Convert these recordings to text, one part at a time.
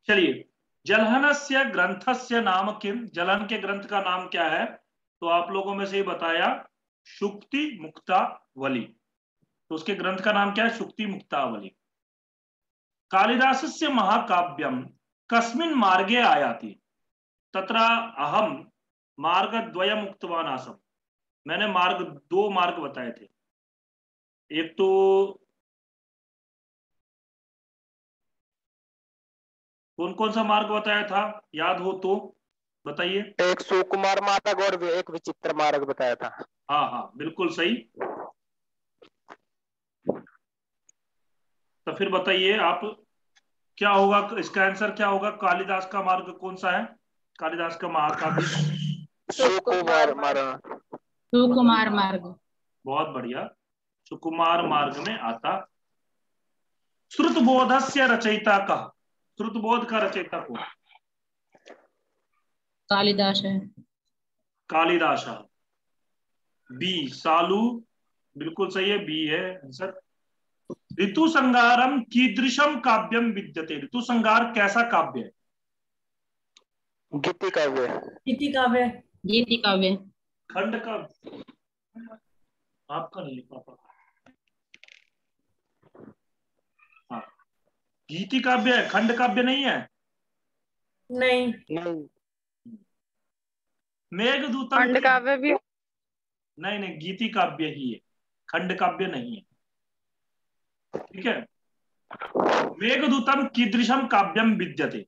चलिए, जलहनस्य ग्रंथस्य नाम किम, जलहन के ग्रंथ का नाम क्या है? तो आप लोगों में से बताया शुक्ति मुक्तावली, तो उसके ग्रंथ का नाम क्या है? शुक्ति मुक्तावली। कालिदासस्य महाकाव्यम कस्मिन् मार्गे आयाति तत्र अहम मार्गद्वयम् उक्तवान् आसम्। मैंने दो मार्ग बताए थे। एक तो कौन कौन सा मार्ग बताया था, याद हो तो बताइए। एक सुकुमार मार्ग और एक विचित्र मार्ग बताया था। हाँ हाँ बिल्कुल सही। तो फिर बताइए आप, क्या होगा इसका आंसर, क्या होगा? कालिदास का मार्ग कौन सा है? कालिदास का महाकाव्य सुकुमार मार्ग। सुकुमार मार्ग। बहुत बढ़िया, सुकुमार मार्ग में आता। श्रुतबोधस्य रचयिता का, श्रुतबोध का रचयिता कौन? कालिदास है। कालिदास। बी सालू, बिल्कुल सही है, बी है आंसर। ऋतु संगारम कीदृशम काव्यम विद्यते, ऋतु संगार कैसा काव्य है? गीति काव्य। गीति काव्य। गीति काव्य। खंड काव्य आपका नहीं पापा। हाँ, गीति काव्य है, खंड काव्य नहीं है। नहीं नहीं, मेघदूतम खंड काव्य भी। नहीं नहीं, गीति काव्य ही है, खंड काव्य नहीं है। ठीक है, मेघदूतम कीदृशम काव्यम विद्यते,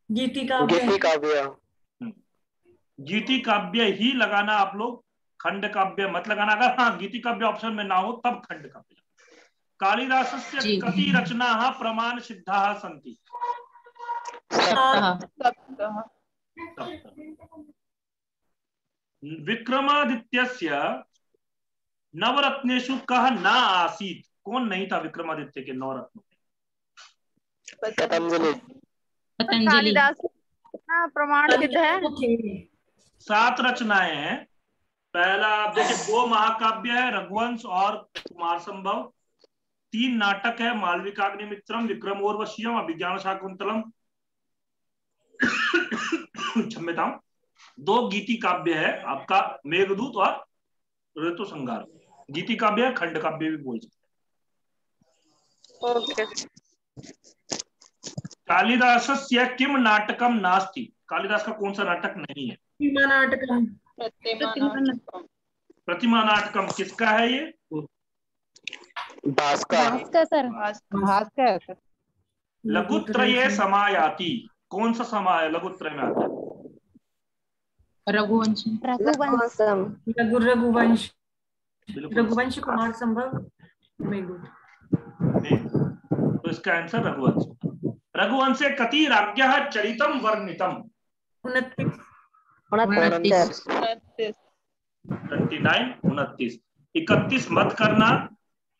गीति काव्य। गीति काव्य। गीति काव्य ही लगाना आप लोग, खंड काव्य मत लगाना। अगर हाँ गीति काव्य ऑप्शन में ना हो तब खंड काव्य। कालिदासस्य जी। कति रचनाः प्रमाण सिद्धाः सन्ति? सप्ताह। सप्तः। विक्रमादित्यस्य नवरत्नेषु कः न आसीत्, कौन नहीं था विक्रमादित्य के नवरत्नों में? पतंजलि। पतंजलि। कालिदास प्रमाण सिद्ध है। 7 रचनाएं हैं। पहला आप देखिए, 2 महाकाव्य है, रघुवंश और कुमार संभव। 3 नाटक है, मालविकाग्निमित्रम, विक्रमोर्वशीयम, अभिज्ञान शाकुंतलम। क्षम्यतां। 2 गीति काव्य है आपका, मेघदूत और ऋतु संगार। गीति काव्य खंड काव्य भी बोल सकते हैं। ओके। कालिदासस्य किम नाटकम नास्ति, कालिदास का कौन सा नाटक नहीं है? प्रतिमा नाटकम। प्रतिमा नाटकम किसका है ये? भास्कर। लघुत्रये समायाति, कौन सा समाय लघुत्रय में आता है? रघुवंश। रघुवंश। रघुवंश कुमार संभव मेघदूत। तो इसका आंसर रघुवंश। रघुवंशे कति राज्ञः चरितम वर्णितम? 29। 29 31 मत करना।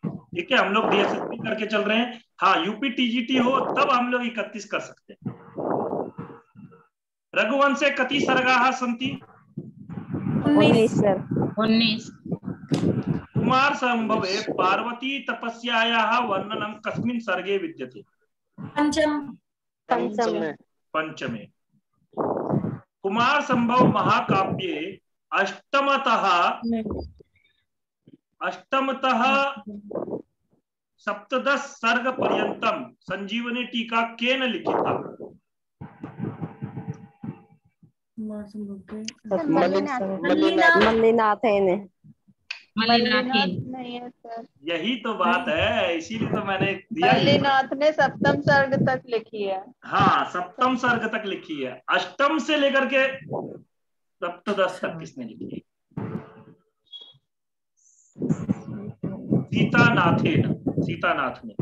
ठीक है, हम लोग डीएसएसपी करके चल रहे हैं। हाँ, यूपी टीजीटी हो तब हम लोग 31 कर सकते हैं। रघुवंशे कति सर्गाः सन्ति? 19। कुमार संभवे पार्वती तपस्यायाः वर्णनं कस्मिन् सर्गे विद्यते? पंचमे। कुमार संभव महाकाव्ये अष्टमतः सप्तदश सर्ग पर्यंतम संजीवनी टीका केन लिखिता? मल्लिनाथेन। नहीं है सर। यही तो बात है, इसीलिए तो मैंने दिया। मल्लिनाथ ने सप्तम सर्ग तक लिखी है। हाँ, सप्तम सर्ग तक लिखी है, अष्टम से लेकर के सप्तदश तक किसने लिखी है? सीतानाथ ने।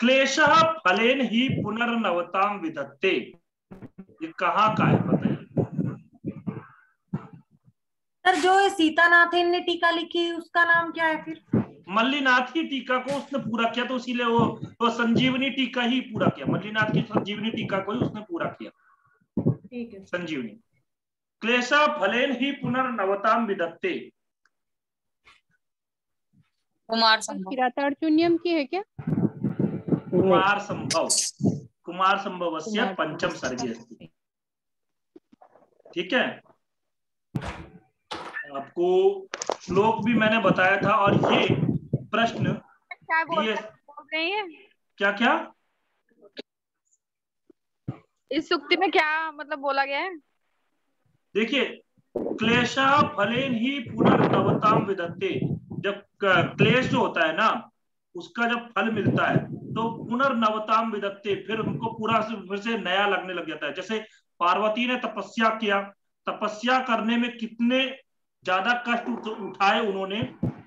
क्लेशः फलेन ही पुनर्नवताम विधत्ते, ये कहाँ का है बताइए? सर जो सीतानाथेन ने टीका लिखी उसका नाम क्या है फिर? मल्लिनाथ की टीका को उसने पूरा किया, तो इसीलिए वो संजीवनी टीका ही पूरा किया। मल्लिनाथ की संजीवनी टीका को ही उसने पूरा किया। ठीक है। संजीवनी। क्लेशः फलेन ही पुनर्नवताम विधत्ते। कुमार संभव। किरातार्जुनीयम की है क्या? कुमार संभव, कुमार संभवस्य पंचम सर्गे अस्ति। ठीक है, आपको श्लोक भी मैंने बताया था, और ये प्रश्न क्या बोल ये रही है? क्या क्या इस सूक्ति में क्या मतलब बोला गया है? देखिए, क्लेशा फलेन ही पुनर्नवताम विदत्ते। जब क्लेश जो होता है ना, उसका जब फल मिलता है तो पुनर्नवताम विदत्ते, फिर उनको पूरा फिर से नया लगने लग जाता है। जैसे पार्वती ने तपस्या किया, तपस्या करने में कितने ज्यादा कष्ट उठाए उन्होंने,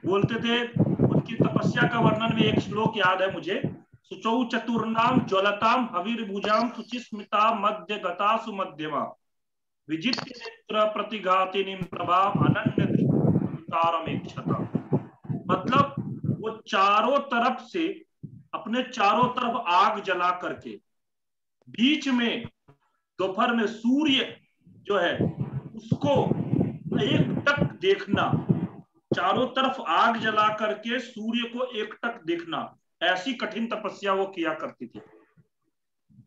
बोलते थे। उनकी तपस्या का वर्णन में एक श्लोक याद है मुझे, सुचौ चतुर्नाम ज्वलताम हविर्भुजाम सुचिस्मिता मध्य गता सुमध्यमा विजित्र नेत्र प्रतिघातिनी प्रभाव अनन्य दृष्टारमेक्षता। मतलब वो चारों तरफ से, अपने चारों तरफ आग जला करके, बीच में दोपहर में सूर्य जो है उसको एकटक देखना, चारों तरफ आग जला करके सूर्य को एकटक देखना, ऐसी कठिन तपस्या वो किया करती थी।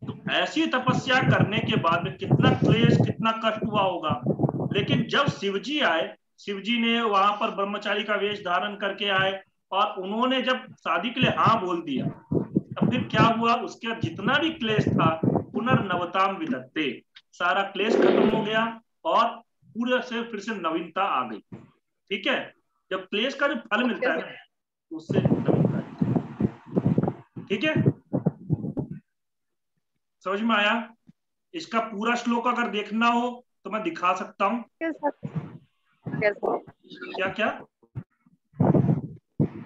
तो ऐसी तपस्या करने के बाद में कितना क्लेश, कितना कष्ट हुआ होगा। लेकिन जब शिवजी आए, शिवजी ने वहां पर ब्रह्मचारी का वेश धारण करके आए, और उन्होंने जब शादी के लिए हाँ बोल दिया, तब फिर क्या हुआ, उसके बाद जितना भी क्लेश था पुनर्नवताम विदत्ते, सारा क्लेश खत्म हो गया और पूरे से फिर से नवीनता आ गई। ठीक है, जब क्लेश का जो फल मिलता है ना, उससे नवीनता। ठीक है, समझ में आया? इसका पूरा श्लोक अगर देखना हो तो मैं दिखा सकता हूं। क्या क्या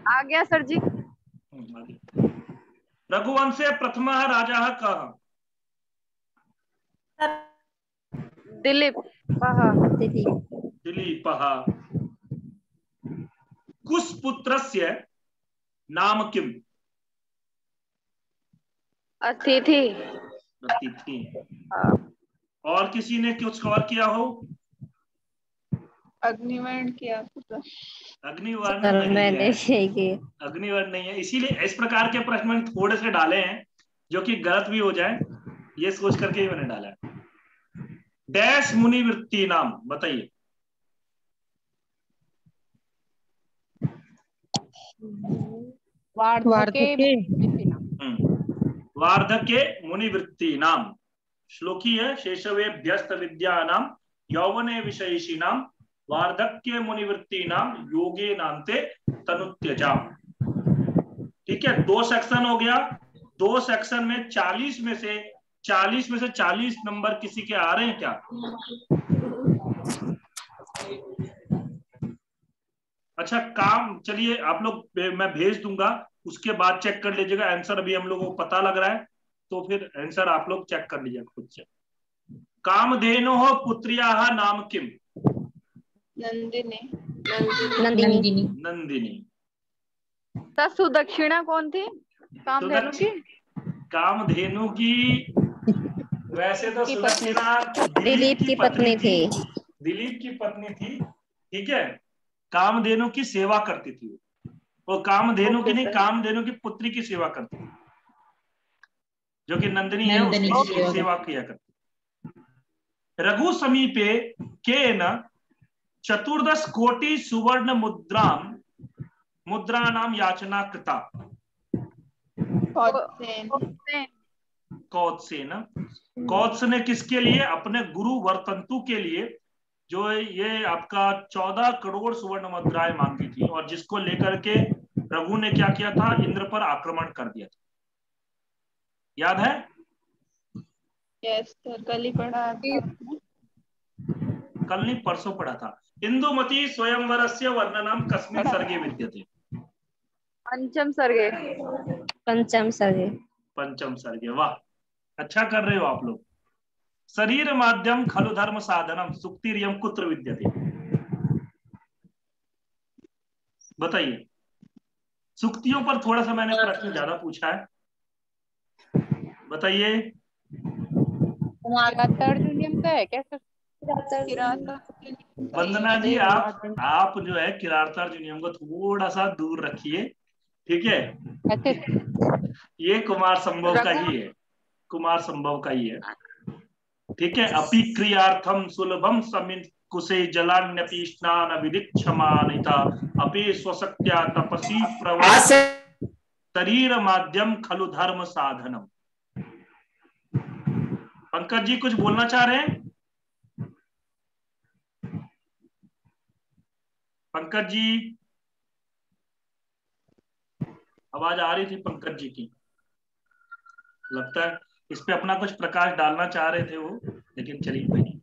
आ गया सर जी। रघुवंशे प्रथम राजा कः? दिलीप। दिलीपः। कुशपुत्रस्य नाम किम? अतिथि। अतिथि। और किसी ने कुछ और किया हो? अग्निवर्ण किया था। अग्निवर्ण नहीं है, अग्निवर्ण नहीं है। इसीलिए इस प्रकार के प्रश्न मैंने थोड़े से डाले हैं जो कि गलत भी हो जाए, ये सोच करके ही मैंने डाला है। डैश मुनिवृत्ति नाम बताइए। वार्धके मुनिवृत्ति नाम। श्लोकी है, शेषवेभ्यस्त विद्या नाम यौवने विषयिषी नाम वार्धक्य मुनिवृत्ति नाम योगे नान्ते तनुत्यजा। ठीक है, 2 सेक्शन हो गया। 2 सेक्शन में 40 में से 40 नंबर किसी के आ रहे हैं क्या? अच्छा, काम चलिए आप लोग, मैं भेज दूंगा, उसके बाद चेक कर लीजिएगा। आंसर अभी हम लोगों को पता लग रहा है, तो फिर आंसर आप लोग चेक कर लीजिएगा खुद से। कामधेनो पुत्रिया नाम किम? नंदिनी। नंदिनी। नंदिनी। सुदक्षिणा कौन थी कामधेनु की? कामधेनु की वैसे तो सुदक्षिणा दिलीप की पत्नी थी। दिलीप की पत्नी थी। ठीक है, कामधेनु की सेवा करती थी वो कामधेनु की नहीं, कामधेनु की पुत्री की सेवा करती थी, जो कि नंदिनी है, उसकी सेवा किया करती। रघु समीपे केन 14 कोटि सुवर्ण मुद्राणाम याचना कृता? कौत्सेन। कौत्स ने किसके लिए? अपने गुरु वर्तंतु के लिए, जो ये आपका 14 करोड़ सुवर्ण मुद्राएं मांगी थी, और जिसको लेकर के रघु ने क्या किया था? इंद्र पर आक्रमण कर दिया था। याद है? यस सर, कल ही पढ़ा था। कल नहीं, परसों पढ़ा था। इंदुमती स्वयंवरस्य वर्णनम कस्मिन् सर्गे विद्यते? पंचम सर्गे। पंचम सर्गे। वाह, अच्छा कर रहे हो आप लोग। शरीर माध्यम खलु धर्म साधनम सुक्तिरियम कुत्र विद्यते? बताइए। सुक्तियों पर थोड़ा सा मैंने प्रश्न ज्यादा पूछा है, बताइए। किरातार्जुनीयम का है क्या सर? वंदना जी, आप जो है किरातार्जुनीयम को थोड़ा सा दूर रखिए, ठीक है। ये कुमार संभव का ही है, कुमार संभव का ही है, ठीक है। अपि क्रियार्थम सुलभम समिन कुसे जलान्यपि स्नान विदिक्षमानिता अपि स्वशक्त्या तपसी प्रवृत्त शरीर माध्यम खलु धर्म साधनम। पंकज जी कुछ बोलना चाह रहे हैं? पंकज जी, आवाज आ रही थी पंकज जी की, लगता है इस पे अपना कुछ प्रकाश डालना चाह रहे थे वो, लेकिन चलिए कोई नहीं।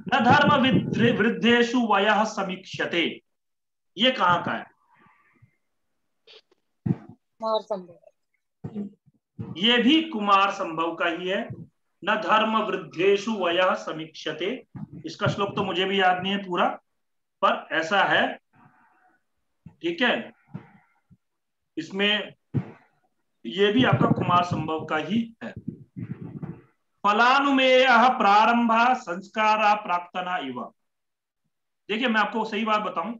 न धर्म वृद्धेषु वयः समीक्ष्यते, ये कहाँ का है? ये भी कुमार संभव का ही है। न धर्म वृद्धेषु वयः समीक्ष्यते, इसका श्लोक तो मुझे भी याद नहीं है पूरा, पर ऐसा है, ठीक है। इसमें ये भी आपका कुमार संभव का ही है। फलानुमेय प्रारंभ संस्कारा प्राक्तना इव। देखिए मैं आपको सही बात बताऊं,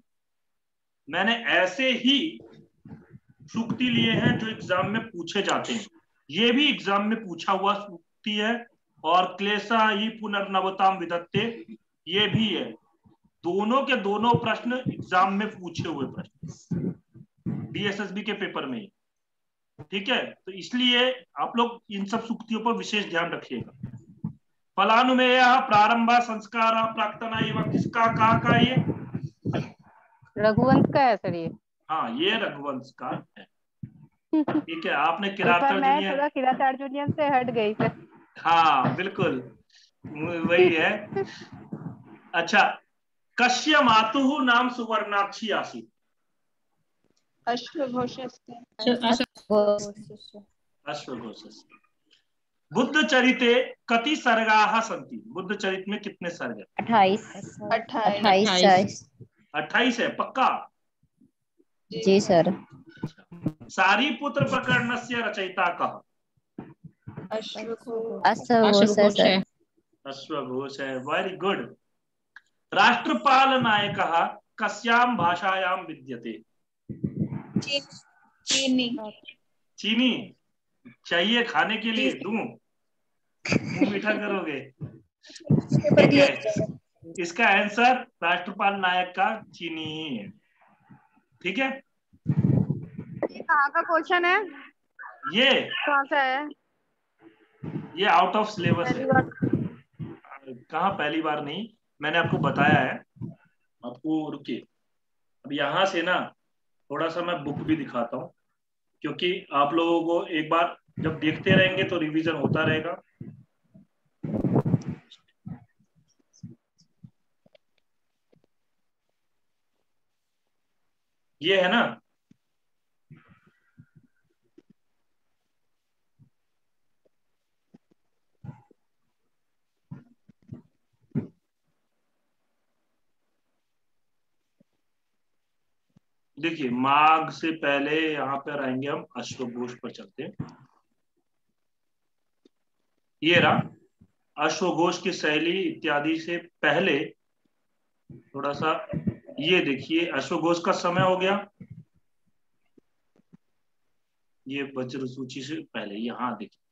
मैंने ऐसे ही सूक्ति लिए हैं जो एग्जाम में पूछे जाते हैं। ये भी एग्जाम में पूछा हुआ सूक्ति है, और क्लेशा ही पुनर्नवताम विदत्ते, ये भी है। दोनों के दोनों प्रश्न एग्जाम में पूछे हुए प्रश्न, डीएसएसबी के पेपर में, ठीक है। तो इसलिए आप लोग इन सब सूक्तियों पर विशेष ध्यान रखिएगा। फलानुमेय प्रारंभ संस्कार प्राक्तना, ये किसका कहाँ का ये? रघुवंश का है सर ये। हाँ, ये रघुवंश का है, ठीक है। आपने किरातार्जुनीयम से हट गई सर। हाँ बिल्कुल वही है। अच्छा, कश्य मातुः नाम सुवर्णाक्षी आसीत्। अश्वघोषस्य। बुद्ध चरिते कति सर्गाः सन्ति? बुद्ध चरित में कितने सर्ग हैं? 28 है, पक्का? जी सर। सारीपुत्र प्रकरणस्य रचयिता कः? अश्वघोष है, वेरी गुड। राष्ट्रपाल नायकः कस्यां भाषायां विद्यते? चीनी चाहिए खाने के लिए? दूं? मुंह मीठा करोगे? ठीक है, इसका आंसर राष्ट्रपाल नायक का चीनी ही है, ठीक है। ये कहाँ का क्वेश्चन है? ये कहाँ से है? ये आउट ऑफ सिलेबस है। कहाँ पहली बार नहीं, मैंने आपको बताया है। आपको रुकिए, अब यहां से ना थोड़ा सा मैं बुक भी दिखाता हूँ, क्योंकि आप लोगों को एक बार जब देखते रहेंगे तो रिवीजन होता रहेगा। ये है ना, देखिए माघ से पहले यहाँ पर आएंगे हम, अश्वघोष पर चलते हैं। ये रहा अश्वघोष की शैली इत्यादि से पहले थोड़ा सा, ये देखिए अश्वघोष का समय हो गया, ये वज्र सूची से पहले। यहाँ देखिए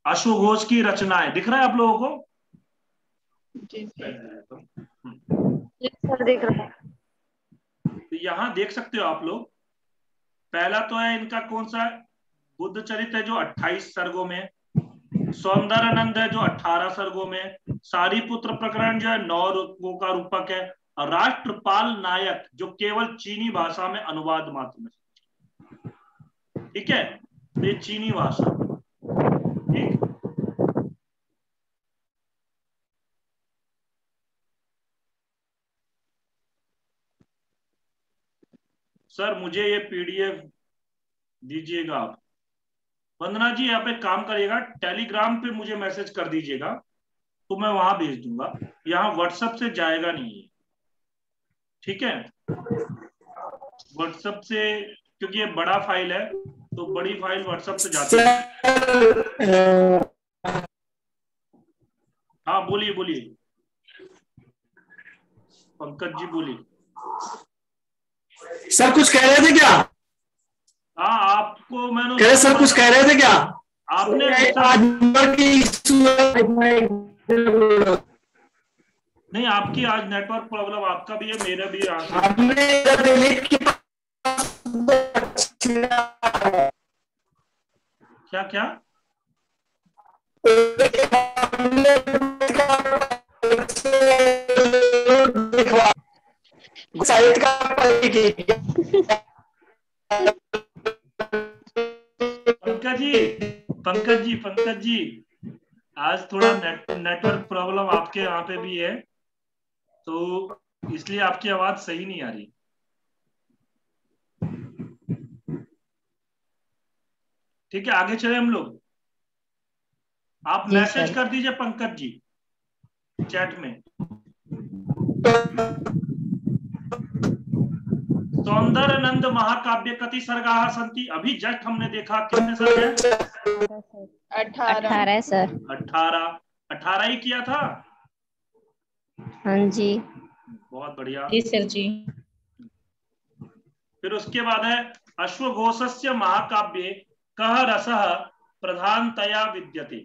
अश्वघोष की रचनाएं, दिख रहा है आप लोगों को? देख रहा है। तो यहाँ देख सकते हो आप लोग, पहला तो है इनका कौन सा? बुद्ध चरित्र है जो 28 सर्गों में, सौंदर्यानंद है जो 18 सर्गों में, सारीपुत्र प्रकरण जो है 9 रूपों का रूपक है, और राष्ट्रपाल नायक जो केवल चीनी भाषा में अनुवाद मात्र में, ठीक है। तो ये चीनी भाषा, ठीक। सर मुझे ये पीडीएफ दीजिएगा आप। वंदना जी आप एक काम करिएगा, टेलीग्राम पे मुझे मैसेज कर दीजिएगा तो मैं वहां भेज दूंगा, यहाँ व्हाट्सएप से जाएगा नहीं है, ठीक है। व्हाट्सएप से, क्योंकि ये बड़ा फाइल है तो बड़ी फाइल व्हाट्सएप से जाती है। हाँ बोलिए बोलिए। पंकज जी बोलिए। सर कुछ कह रहे थे क्या? हाँ, आपको मैंने कह रहे सर कुछ कह रहे थे क्या? आपने नहीं, आपकी आज नेटवर्क प्रॉब्लम आपका भी है, मेरा भी है। क्या क्या? साइट का पंकज जी आज थोड़ा नेटवर्क प्रॉब्लम आपके यहाँ पे भी है, तो इसलिए आपकी आवाज सही नहीं आ रही। ठीक है, आगे चले हम लोग। आप मैसेज कर दीजिए पंकज जी चैट में। सौंदर्यनंद महाकाव्य कति सर्गाः सन्ति? अभी जस्ट हमने देखा कितने सर्ग हैं? 18 सर। 18 ही किया था। हाँ जी। बहुत बढ़िया जी सर जी। फिर उसके बाद है अश्वघोषस्य महाकाव्ये कः रसः प्रधानतया विद्यते?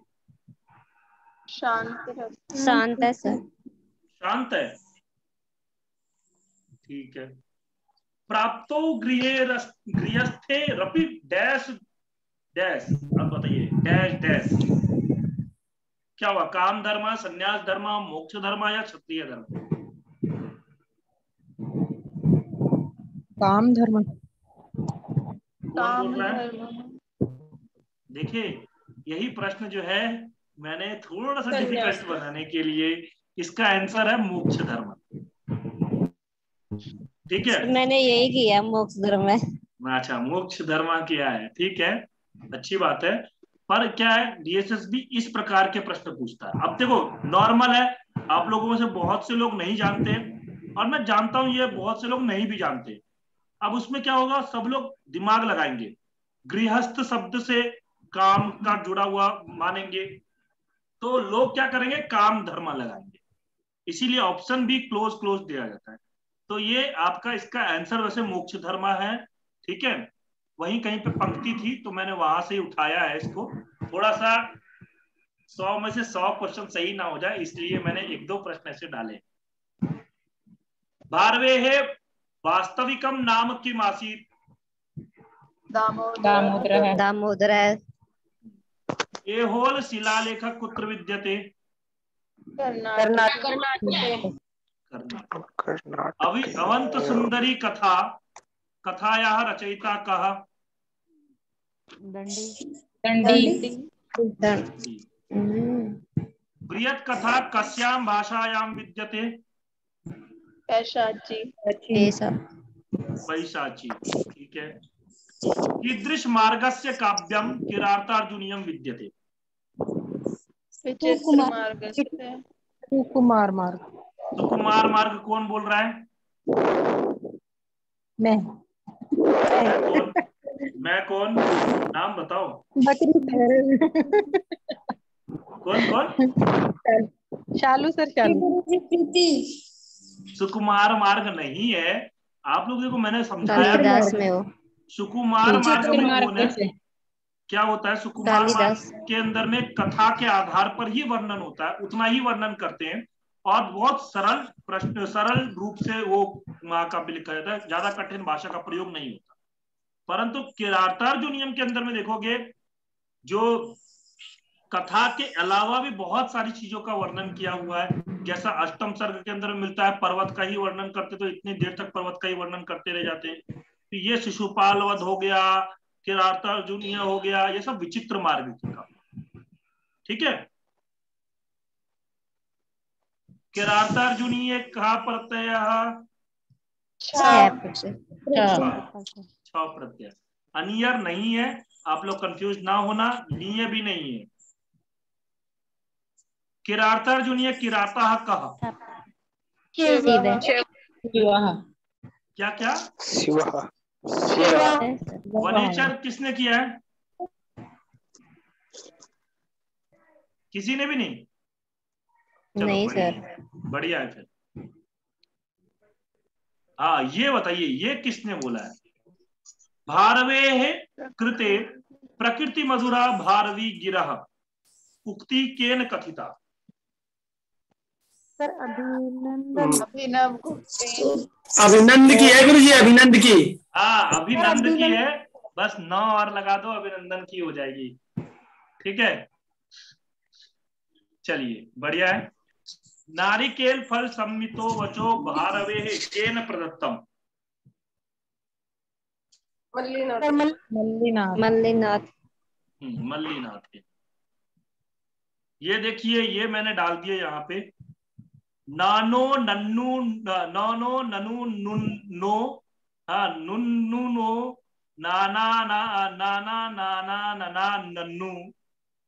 शांत रस। शांत है सर। शांत है, ठीक है। प्राप्तो गृहस्थे रपि डैश डैश, अब बताइए डैश डैश क्या हुआ? काम धर्म, संन्यास धर्म, मोक्ष धर्म या क्षत्रिय धर्म? काम धर्म। कौन बोल रहा है? देखिए, यही प्रश्न जो है मैंने थोड़ा सा डिफिकल्ट बनाने के लिए, इसका आंसर है मोक्ष धर्म। ठीक है, मैंने यही किया, मोक्ष धर्म में। अच्छा, मोक्ष धर्म किया है, ठीक है, अच्छी बात है। पर क्या है, डीएसएस भी इस प्रकार के प्रश्न पूछता है। अब देखो, नॉर्मल है, आप लोगों में से बहुत से लोग नहीं जानते और मैं जानता हूं ये बहुत से लोग नहीं भी जानते। अब उसमें क्या होगा, सब लोग दिमाग लगाएंगे, गृहस्थ शब्द से काम का जुड़ा हुआ मानेंगे, तो लोग क्या करेंगे, काम धर्म लगाएंगे, इसीलिए ऑप्शन भी क्लोज क्लोज दिया जाता है। तो ये आपका इसका आंसर वैसे मोक्ष धर्म है, ठीक है। वहीं कहीं पे पंक्ति थी तो मैंने वहां से ही उठाया है इसको। थोड़ा सा 100 में से 100 क्वेश्चन सही ना हो जाए, इसलिए मैंने 1-2 प्रश्न ऐसे डाले। भारवे है वास्तविकम नाम किम आसीत्? दामोदर। दामोदर है। एहोल शिलालेख कुत्र विद्यते? कर्नाटक। अवंत सुंदरी कथा कथायाः रचयिता कः? दंडी। बृहत् कथा कस्यां भाषायां विद्यते? पैशाची। पैशाची, ठीक है। कीदृश मार्गस्य काव्यं किरातार्जुनीयं विद्यते? विचित्र मार्गस्य। सुकुमार मार्ग। सुकुमार मार्ग कौन बोल रहा है? मैं कौन? नाम बताओ। कौन कौन? शालू सर, शालू। सुकुमार मार्ग नहीं है, आप लोग देखो, मैंने समझाया। सुकुमार मार्ग में कौन है, क्या होता है? सुकुमार मार्ग के अंदर में कथा के आधार पर ही वर्णन होता है, उतना ही वर्णन करते हैं और बहुत सरल प्रश्न, सरल रूप से वो महाकाव्य लिखा जाता है, ज्यादा कठिन भाषा का प्रयोग नहीं होता। परंतु किरातार्जुनीयम के अंदर में देखोगे, जो कथा के अलावा भी बहुत सारी चीजों का वर्णन किया हुआ है। जैसा अष्टम सर्ग के अंदर मिलता है, पर्वत का ही वर्णन करते तो इतनी देर तक पर्वत का ही वर्णन करते रह जाते हैं। तो ये शिशुपाल वध हो गया, किरातार्जुनीय हो गया, ये सब विचित्र मार्ग का, ठीक है। किरातार्जुनीय कहा प्रत्यय? 6 प्रत्यय। अनियर नहीं है, आप लोग कंफ्यूज ना होना, नीय भी नहीं है। किरातार्जुनीय किराता कहा? क्या क्या? वनेचर किसने किया है? किसी ने भी नहीं? चलो, नहीं बढ़िया, सर। बढ़िया है। फिर हाँ ये बताइए, ये किसने बोला है? भारवे कृते प्रकृति मधुरा भारवी गिरह उक्ति केन कथिता। सर अभिनंदन अभिनव गुप्तेन। अभिनंद की है गुरु जी, अभिनंद की। हाँ अभिनंद की है, बस 9 और लगा दो, अभिनंदन की हो जाएगी। ठीक है, चलिए बढ़िया है। नारिकेल फल सम्मितो वचो भारवे केन प्रदत्तम। मल्लीनाथ। मल्लीनाथ। मल्लीनाथ के। ये देखिए, ये मैंने डाल दिया यहाँ पे, नानो नन्नू नानो ननु नुन्नो, हाँ नुन्नु नो नाना ना नाना नाना नाना नन्नू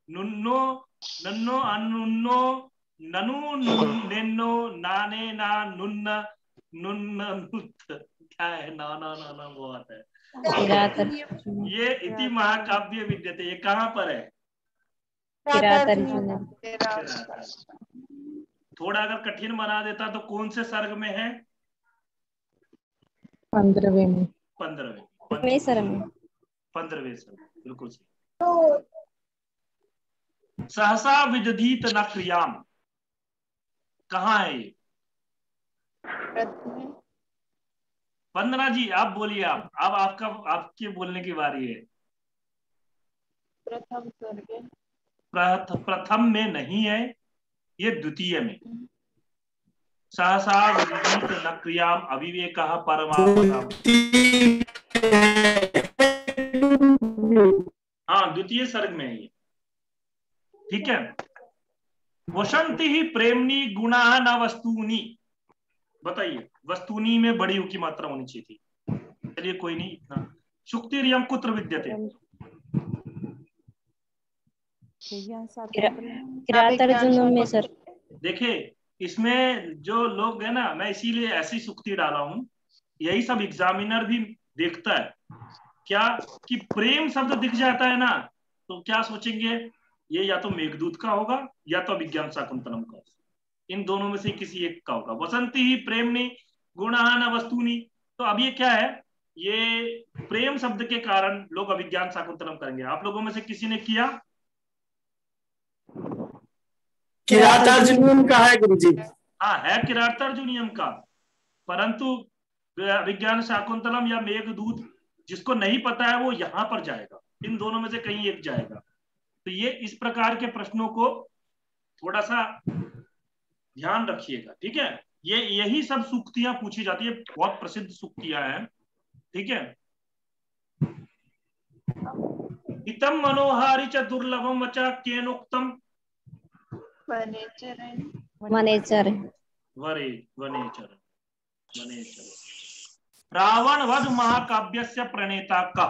नुन्नो नन्नो अनुन्नो ननु नेन्नो नाने ना नुन्न नुन्न क्या है, ना ना ना ना बहुत है। किरातर। ये इति महाकाव्य विद्यते, ये कहाँ पर है? किरातार्जुन। थोड़ा अगर कठिन बना देता तो कौन से सर्ग में है? 15वें में। 15वें सर में 15वें सर्ग, बिल्कुल सही। सहसा विदधीत न क्रियाम, कहाँ है ये? वंदना जी आप बोलिए, आप अब आपका, आपके बोलने की बारी है। प्रथम सर्ग। प्रथम में नहीं है, ये द्वितीय में। सहसा विदित न क्रियाम अविवेकः परमापदम्। हाँ द्वितीय सर्ग में है ये, ठीक है। वसंति ही प्रेमनी गुणा न वस्तुनि, बताइए वस्तुनि में बड़ी की मात्रा होनी चाहिए थी। चलिए कोई नहीं इतना। शुक्तिरियम कुत्र विद्यते? किरातार्जुन में सर। देखिए इसमें जो लोग है ना, मैं इसीलिए ऐसी सुक्ति डाला हूं, यही सब एग्जामिनर भी देखता है क्या, कि प्रेम शब्द दिख जाता है ना तो क्या सोचेंगे, ये या तो मेघदूत का होगा या तो अभिज्ञान शाकुंतलम का, इन दोनों में से किसी एक का होगा। वसंती ही प्रेमनी गुणा न वस्तुनि, तो अब ये क्या है, ये प्रेम शब्द के कारण लोग अभिज्ञान शाकुंतलम करेंगे। आप लोगों में से किसी ने किया? किरातार्जुनीयम का है गुरु जी। हाँ है किरातार्जुनीयम का, परंतु विज्ञान शाकुंतलम या मेघदूत जिसको नहीं पता है वो यहां पर जाएगा, इन दोनों में से कहीं एक जाएगा। तो ये इस प्रकार के प्रश्नों को थोड़ा सा ध्यान रखिएगा, ठीक है। ये यही सब सूक्तियां पूछी जाती है, बहुत प्रसिद्ध सूक्तियां हैं, ठीक है। हितम मनोहारी च दुर्लभम वचा केनोक्तम वनेचर। वरे वनेचर वनेचर। रावण वध महाकाव्यस्य प्रणेता का?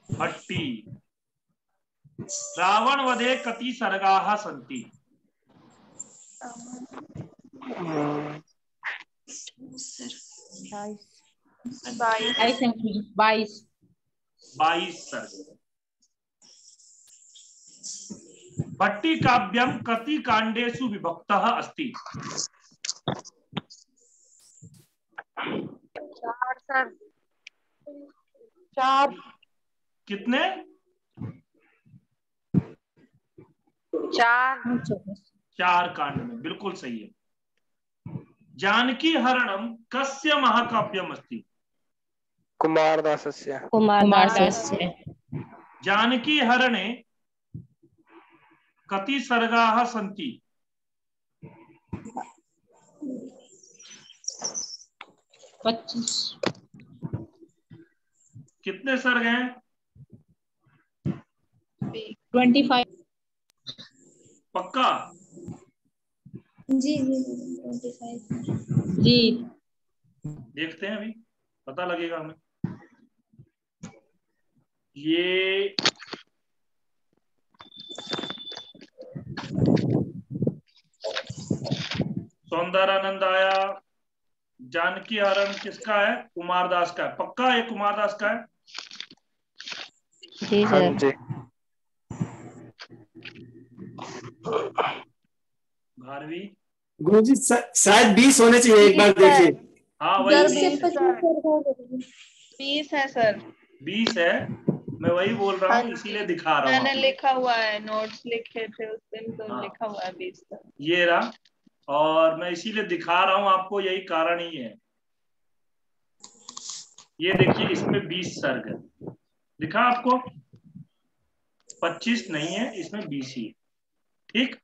भट्टी। रावण वधे कति सर्गाः सन्ति? 22 सर्ग। भट्टी काव्यम कति कांडेषु विभक्तः अस्ति? 4। कितने? 4 कांड में, बिल्कुल सही है। जानकी हरणम कस्य महाकाव्यम अस्ति? कुमारदासस्य। जानकी हरणे कति सर्गाः सन्ति? 25। कितने सर्ग हैं? 25। पक्का? जी 25 जी। देखते हैं, अभी पता लगेगा हमें। ये सौंदर्यानंद आया, जानकी हरण किसका है? कुमारदास का है। पक्का ये कुमारदास का है? जी सर। भारवी गुरुजी शायद 20 होने चाहिए, एक बार देखिए। हाँ वही 10 से 25 20 है सर। 20 है, मैं वही बोल रहा हूँ, इसीलिए दिखा रहा हूँ मैंने आपको। लिखा हुआ है, नोट्स लिखे थे उस दिन, तो हाँ। लिखा हुआ है 20 सर। ये रहा, और मैं इसीलिए दिखा रहा हूँ आपको, यही कारण ही है। ये देखिए, इसमें 20 सर्ग है, दिखा आपको, 25 नहीं है, इसमें 20 ही है। ठीक,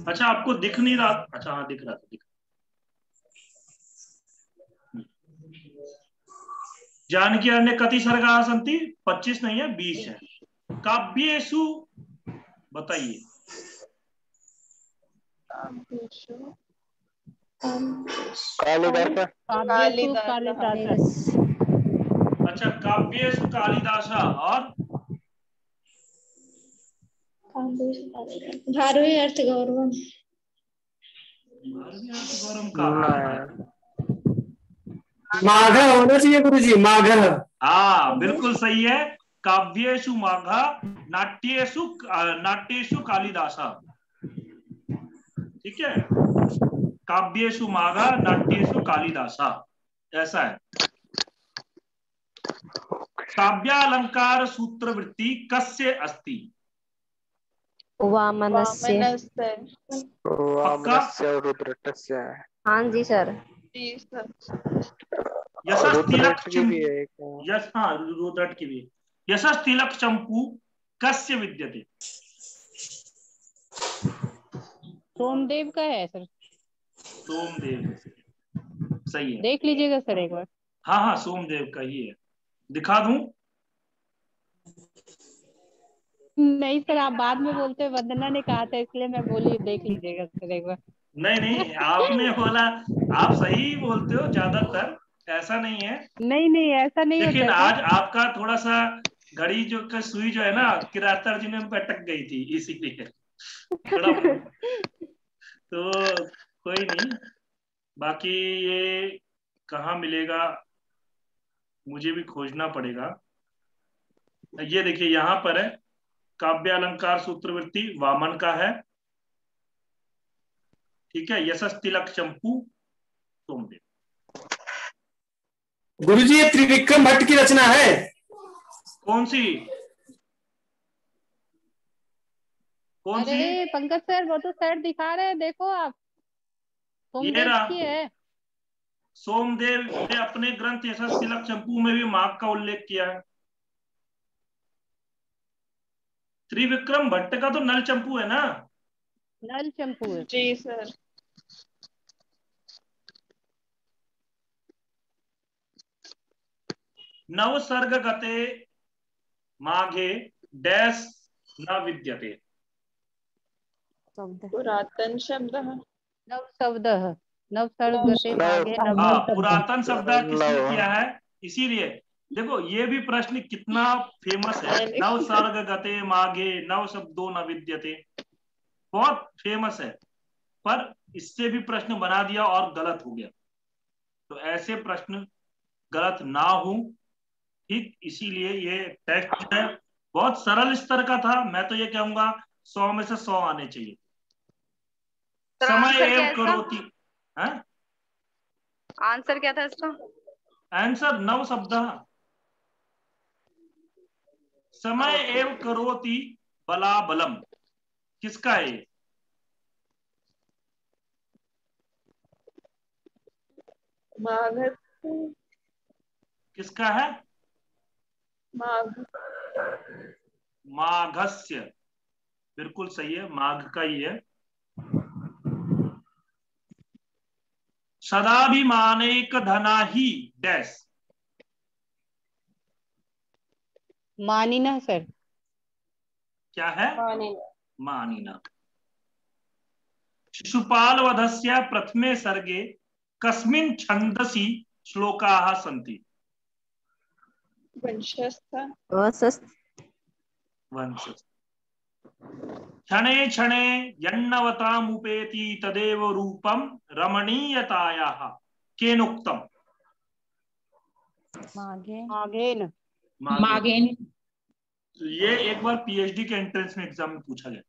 अच्छा आपको दिख नहीं रहा? अच्छा हाँ दिख रहा था, दिख। जानकी अन्य कति सर्गाः सन्ति? 25 नहीं है, 20 है। काव्येषु बताइए। कालिदास। कालिदास। अच्छा, काव्येषु कालिदास, और भारवी अर्थ गौरव। गौरव कहाँ है? माघ होना चाहिए गुरुजी, माघ। हाँ बिल्कुल सही है। काव्येषु माघ, नाट्येषु कालिदास। ठीक है, काव्येषु माघ, नाट्येषु कालिदास, ऐसा है। काव्यालंकार सूत्रवृत्ति कस्य अस्ति? वामनस्य। वामनस्य रुद्रटस्य। हाँ जी सर। जी सर। यशस्तिलक रुद्रट की भी है एक। यस, हाँ रुद्रट की भी। यशस्तिलक चंपू कस्य विद्यते? सोमदेव का है सर, सोमदेव, सही है। देख लीजिएगा सर एक बार। हाँ हाँ, सोमदेव का ही है, दिखा दूं? नहीं सर, आप बाद में बोलते हैं, वंदना ने कहा था इसलिए मैं बोली, देख लीजिएगा सर एक बार। नहीं नहीं, आपने बोला, आप सही बोलते हो ज्यादातर, ऐसा नहीं है। नहीं नहीं, ऐसा नहीं लेकिन होता आज सर। आपका थोड़ा सा घड़ी जो का सुई जो है ना, किरातार जी ने उन पर अटक गई थी, इसीलिए थोड़ा। तो कोई नहीं, बाकी ये कहाँ मिलेगा, मुझे भी खोजना पड़ेगा। ये देखिए यहां पर है, काव्य अलंकार सूत्रवृत्ति वामन का है। ठीक है, यशस तिलक चंपू सोमदेव। गुरुजी ये त्रिविक्रम भट्ट की रचना है। कौन सी? कौन सी? अरे पंकज सर, वो तो सर दिखा रहे हैं, देखो आप, ये सोमदेव रहा, की है। सोमदेव ने अपने ग्रंथ यशस तिलक चंपू में भी माघ का उल्लेख किया है। त्रिविक्रम भट्ट का तो नल चंपू है ना? नल चंपू है। जी सर। नव सर्ग गते माघे डैश न विद्यते। पुरातन शब्द। नव शब्द, नव सर्ग गते मागे नव हाँ, शब्द। पुरातन शब्द किसने किया है? इसीलिए देखो, ये भी प्रश्न कितना फेमस है। नव सर्ग गते माघे नव शब्दों न विद्यते, बहुत फेमस है, पर इससे भी प्रश्न बना दिया और गलत हो गया। तो ऐसे प्रश्न गलत ना हो, ठीक, इसीलिए ये टेस्ट जो है बहुत सरल स्तर का था। मैं तो ये कहूंगा 100 में से 100 आने चाहिए। समय एवं करोति, है आंसर क्या था इसका? आंसर नव शब्द। समय एवं करोति बलाबलम, किसका है ये? माघ। किसका है? माघ। माघस्य, बिल्कुल सही है, माघ का ही है। सदाभिमानेक धना ही डैश। मानिना सर। क्या है? मानिना। शिशुपाल वधस्य प्रथमे सर्गे कस्मिन् छन्दसि श्लोकाः सन्ति? वंशस्थ। वंशस्थ। क्षणे क्षणे यण्णवतामुपेति तदेव रूपं रमणीयतायाः केनोक्तम्? माघेन। माघेन। ये एक बार पीएचडी के एंट्रेंस में एग्जाम में पूछा गया।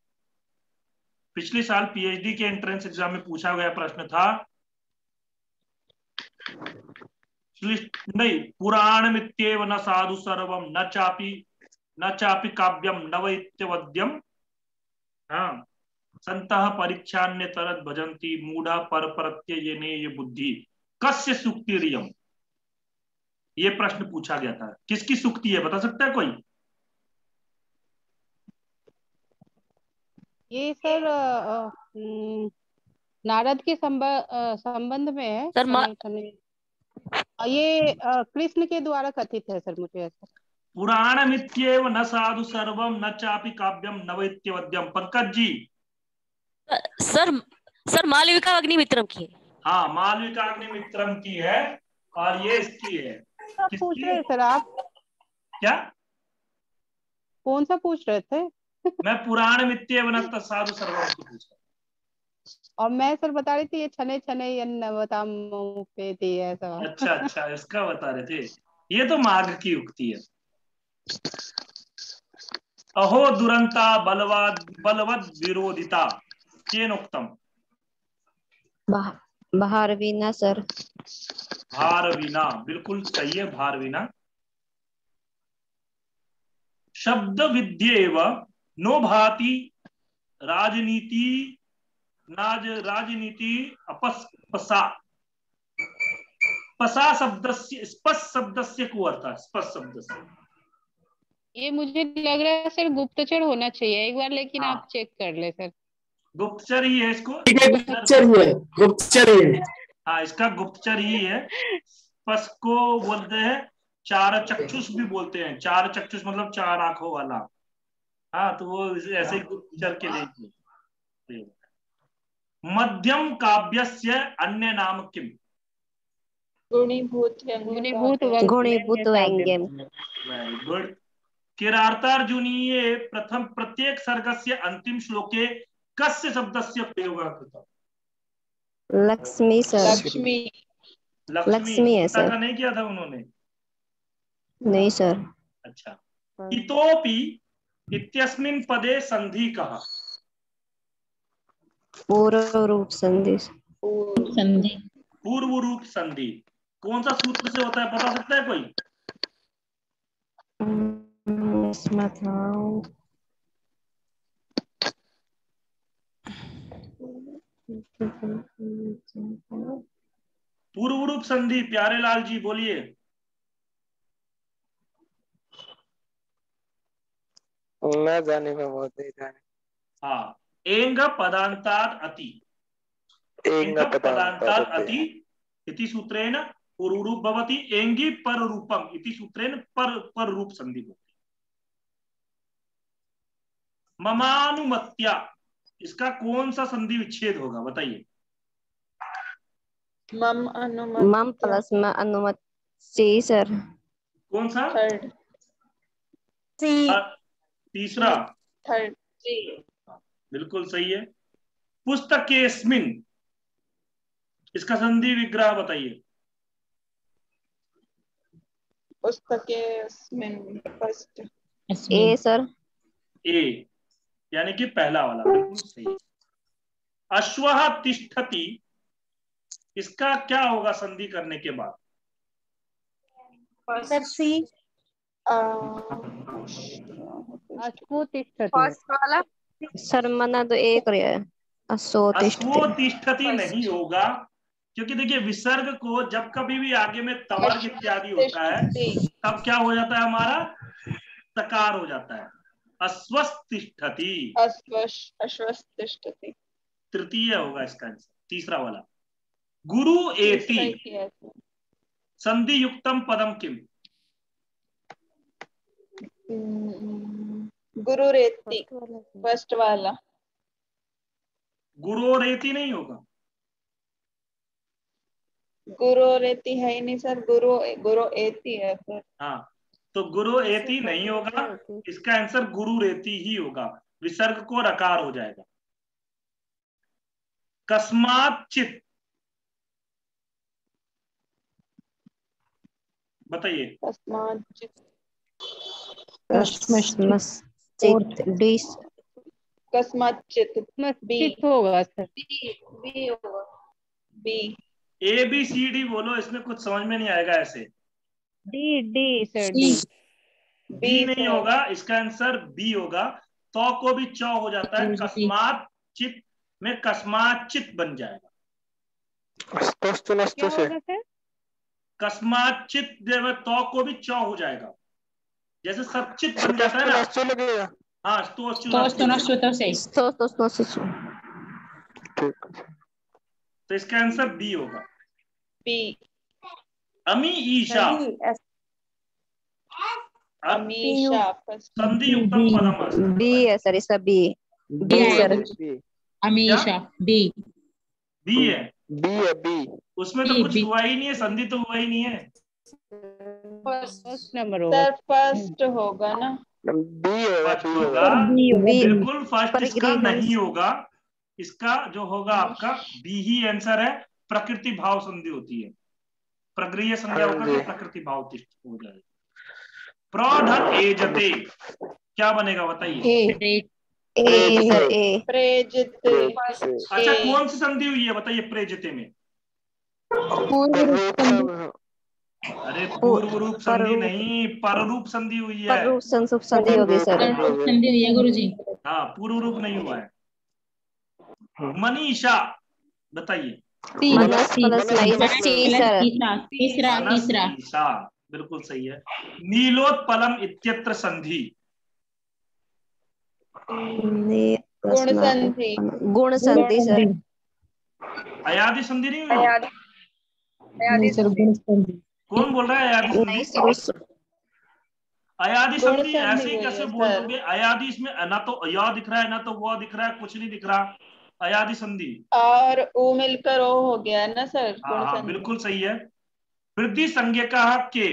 पिछले साल पीएचडी के एंट्रेंस एग्जाम में पूछा गया प्रश्न था, नहीं, पुराण मित्येव न साधु सर्वम न चापि काव्यम नव इत्यवद्यम, हाँ, संतः परीक्षान्य तरत भजन्ति मूढ़ा पर प्रत्ययने ये बुद्धि कस्य सुक्तिरियम। ये प्रश्न पूछा गया था, किसकी सुक्ति है, बता सकता है कोई? ये सर नारद के संबंध में है सर। ये कृष्ण के द्वारा कथित है सर, मुझे ऐसा। पुराण मित्येव न साधु सर्वम न चापि काव्यम नव इत्यवद्यम। पंकज जी। सर मालविका अग्निमित्रम की है। हाँ, मालविका अग्निमित्रम की है, और ये इसकी है। पूछ रहे हैं सर आप? क्या कौन सा पूछ रहे थे? मैं पुराण मित्येव न साधु सर्वम की पूछ रहा। और मैं सर बता रही थी ये छने छने नवताम पे थी ऐसा। अच्छा, इसका बता रहे थे। ये तो मार्ग की उक्ति है। अहो दुरंता बलवद विरोधिता केनोक्तम। भारवीना सर। भारवीना, बिल्कुल सही है, भारवीना। शब्द विद्येव नो भाति राजनीति अपस्पसा। पसा शब्दस्य स्पष्ट शब्दस्य को अर्थ, स्पष्ट शब्दस्य। ये मुझे लग रहा है सर गुप्तचर होना चाहिए एक बार, लेकिन हाँ, आप चेक कर ले सर। गुप्तचर ही है इसको। गुप्तचर ही है। हाँ, इसका गुप्तचर ही है। स्पष्ट को बोलते हैं चार चक्षुष भी बोलते हैं। चार चक्षुष मतलब चार आंखों वाला। हाँ, तो वो ऐसे ही गुप्तचर के लिए। मध्यम काव्यस्य अन्य नाम किम? गुणीभूत व्यंग्यम। Very good. किरातार्जुनीये प्रथम प्रत्येक सर्गस्य अंतिम श्लोके कस्य शब्दस्य प्रयोगः कृतः? लक्ष्मी सर। लक्ष्मी है सर। का नहीं किया था उन्होंने? नहीं सर। अच्छा। इतोपि इत्यस्मिन् पदे संधि कहा? पूर्व रूप संधि। पूर्व रूप संधि कौन सा सूत्र से होता है, बता सकता है कोई? इसमें था पूर्व रूप संधि। प्यारेलाल जी बोलिए। मैं जाने में बहुत नहीं जाने। हाँ, एंग पदांताद अति। एंग पदांताद अति इति सूत्रेण पूर्व रूप भवति। एंगी पर रूपम इति सूत्रेण पर रूप संधि होती। ममानुमत्या, इसका कौन सा संधि विच्छेद होगा, बताइए? मम प्लस में अनुमत सी सर। कौन सा? थर्ड। तीसरा। थर्ड। बिल्कुल सही है। पुस्तकेस्मिन, इसका संधि विग्रह बताइए? पुस्तकेस्मिन फर्स्ट। ए सर। ए यानी कि पहला वाला, बिल्कुल सही। अश्वः तिष्ठति, इसका क्या होगा संधि करने के बाद? सर सी। फर्स्ट वाला सर मना तो एक रहा है। अश्वोतिष्ठति नहीं होगा, क्योंकि देखिए विसर्ग को जब कभी भी आगे में तवर्ग इत्यादि होता है तब क्या हो जाता है, हमारा तकार हो जाता है। अश्वस्तिष्ठति। अश्वस्तिष्ठति तृतीय होगा इसका आंसर, तीसरा वाला। गुरु एति संधि युक्तम पदम किम? गुरुरेति फर्स्ट वाला। गुरोरेति नहीं होगा। गुरोरेति है ही नहीं सर, गुरु एति है सर। हाँ, तो गुरु एति नहीं होगा, इसका आंसर गुरु रेति ही होगा। विसर्ग को रकार हो जाएगा। कस्माच्चित, बताइए? कस्माच्चित कस्मश्चित डी कस्मचित मस्जिद होगा सर। बी होगा बी। ABCD बोलो, इसमें कुछ समझ में नहीं आएगा ऐसे। D sir D. बी नहीं होगा, इसका आंसर बी होगा। तो को भी चौ हो जाता है, कस्मात चित में कस्माचित बन जाएगा। क्या होगा सर? कस्माचित जब तो को भी चौ हो जाएगा, जैसे सचित बन जाता है ना। हाँ, तो इसका आंसर बी होगा। बी। अमी ईशा अमीशा संधि युक्तम पदम अस्ति। बी है सर, इसका B sir. Amisha B. B है, बी। उसमें तो कुछ हुआ ही नहीं है, संधि तो हुआ ही नहीं है। फर्स्ट नंबर होगा सर, फर्स्ट होगा ना। बी होगा, बिल्कुल फर्स्ट इसका नहीं होगा। इसका जो होगा आपका बी ही आंसर है। प्रकृति भाव संधि होती है, प्रगृह्य संज्ञा होकर के प्रकृति भाव तिष्ठ हो जाएगा। प्रौढ़ एजते क्या बनेगा बताइए? प्रेजित। अच्छा, कौन सी संधि हुई है बताइए प्रेजिते में? अरे पूर्व रूप संधि नहीं, पररूप संधि हुई है। पररूप संधि होगी सर। संधि हुई है गुरुजी। हाँ, पूर्व रूप नहीं हुआ है। मनीषा बताइए। तीसरा बिल्कुल सही है। नीलोत्पलम इत्यत्र संधि। गुण संधि सर। अयादि संधि नहीं हुई? कौन बोल रहा है अयादि संधि? अयादि संधि ऐसे ही कैसे बोल दोगे? अयादि इसमें ना तो अया दिख रहा है, ना तो वो दिख रहा है, कुछ नहीं दिख रहा। अयादि संधि और ओ मिलकर ओ हो गया है ना सर। हाँ, बिल्कुल सही है। वृद्धि संज्ञा का के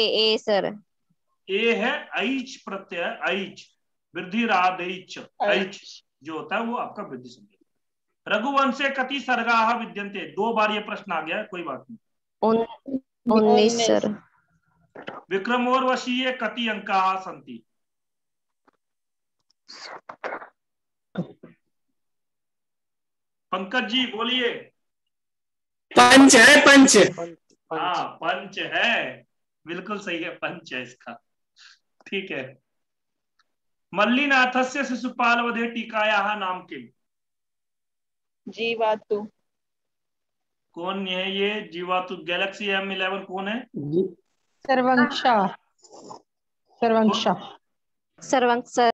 ए सर। ए है ऐच प्रत्यय, ऐच वृद्धि राधैच, ऐच जो होता है वो आपका वृद्धि संज्ञा। रघुवंशे कति सर्गाः विद्यन्ते। 2 बार ये प्रश्न आ गया है, कोई बात नहीं। 19 सर। विक्रमोर्वशीये कति अंकाः सन्ति। पंकज जी बोलिए। पंच है, पंच। हाँ, पंच है, बिल्कुल सही है, पंच है इसका। ठीक है। मल्लिनाथस्य शिशुपालवधे टीकायाः नाम किम? जीवातु। कौन है ये जीवातु? गैलेक्सी M11 कौन है? सर्वंक्षा। सर्वंक्षा। सर्वंक्षा